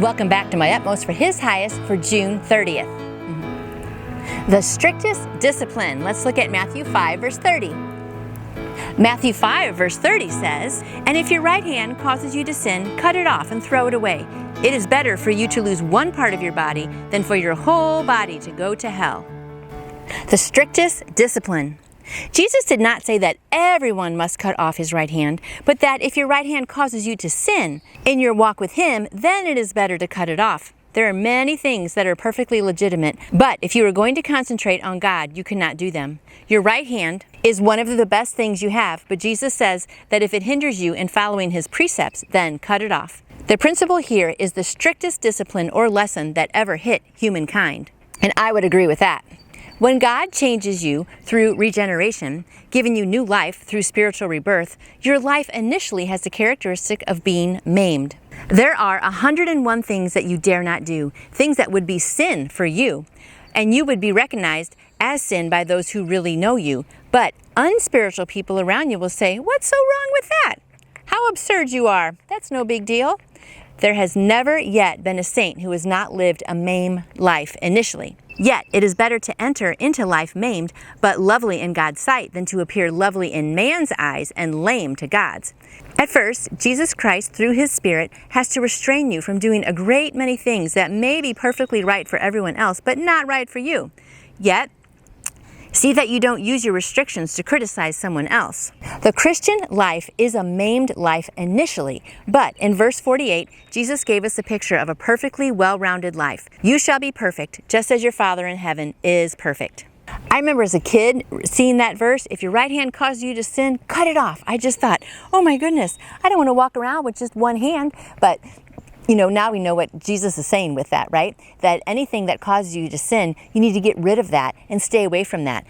Welcome back to My Utmost for His Highest for June 30th. The strictest discipline. Let's look at Matthew 5, verse 30. Matthew 5, verse 30 says, "And if your right hand causes you to sin, cut it off and throw it away. It is better for you to lose one part of your body than for your whole body to go to hell." The strictest discipline. Jesus did not say that everyone must cut off his right hand, but that if your right hand causes you to sin in your walk with Him, then it is better to cut it off. There are many things that are perfectly legitimate, but if you are going to concentrate on God, you cannot do them. Your right hand is one of the best things you have, but Jesus says that if it hinders you in following His precepts, then cut it off. The principle here is the strictest discipline or lesson that ever hit humankind. And I would agree with that. When God changes you through regeneration, giving you new life through spiritual rebirth, your life initially has the characteristic of being maimed. There are 101 things that you dare not do, things that would be sin for you, and you would be recognized as sin by those who really know you. But unspiritual people around you will say, "What's so wrong with that? How absurd you are. That's no big deal." There has never yet been a saint who has not lived a maimed life initially. Yet, it is better to enter into life maimed, but lovely in God's sight, than to appear lovely in man's eyes and lame to God's. At first, Jesus Christ, through His Spirit, has to restrain you from doing a great many things that may be perfectly right for everyone else, but not right for you. Yet, see that you don't use your restrictions to criticize someone else. The Christian life is a maimed life initially, but in verse 48, Jesus gave us a picture of a perfectly well-rounded life. You shall be perfect, just as your Father in heaven is perfect. I remember as a kid seeing that verse, if your right hand causes you to sin, cut it off. I just thought, oh my goodness, I don't want to walk around with just one hand, but now we know what Jesus is saying with that, right? That anything that causes you to sin, you need to get rid of that and stay away from that.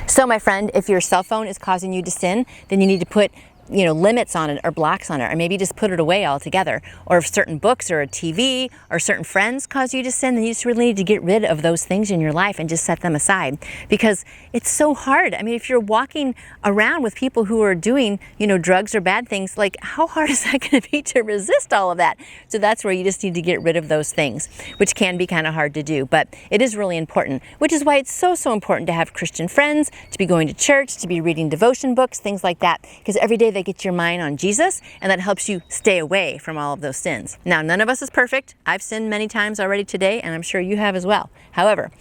So my friend, if your cell phone is causing you to sin, then you need to put limits on it or blocks on it, or maybe just put it away altogether. Or if certain books or a TV or certain friends cause you to sin, then you just really need to get rid of those things in your life and just set them aside, because it's so hard. I mean, if you're walking around with people who are doing, drugs or bad things, like how hard is that going to be to resist all of that? So that's where you just need to get rid of those things, which can be kind of hard to do, but it is really important, which is why it's so important to have Christian friends, to be going to church, to be reading devotion books, things like that, because every day they get your mind on Jesus, and that helps you stay away from all of those sins. Now, none of us is perfect. I've sinned many times already today, and I'm sure you have as well. However,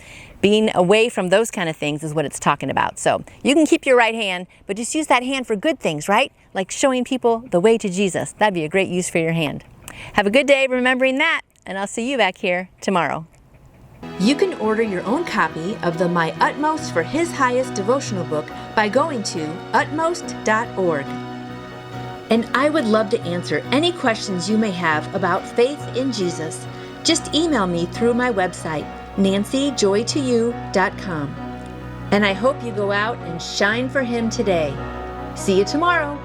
being away from those kind of things is what it's talking about. So you can keep your right hand, but just use that hand for good things, right? Like showing people the way to Jesus. That'd be a great use for your hand. Have a good day remembering that, and I'll see you back here tomorrow. You can order your own copy of the My Utmost for His Highest devotional book by going to utmost.org. And I would love to answer any questions you may have about faith in Jesus. Just email me through my website, nancyjoytoyou.com. And I hope you go out and shine for Him today. See you tomorrow.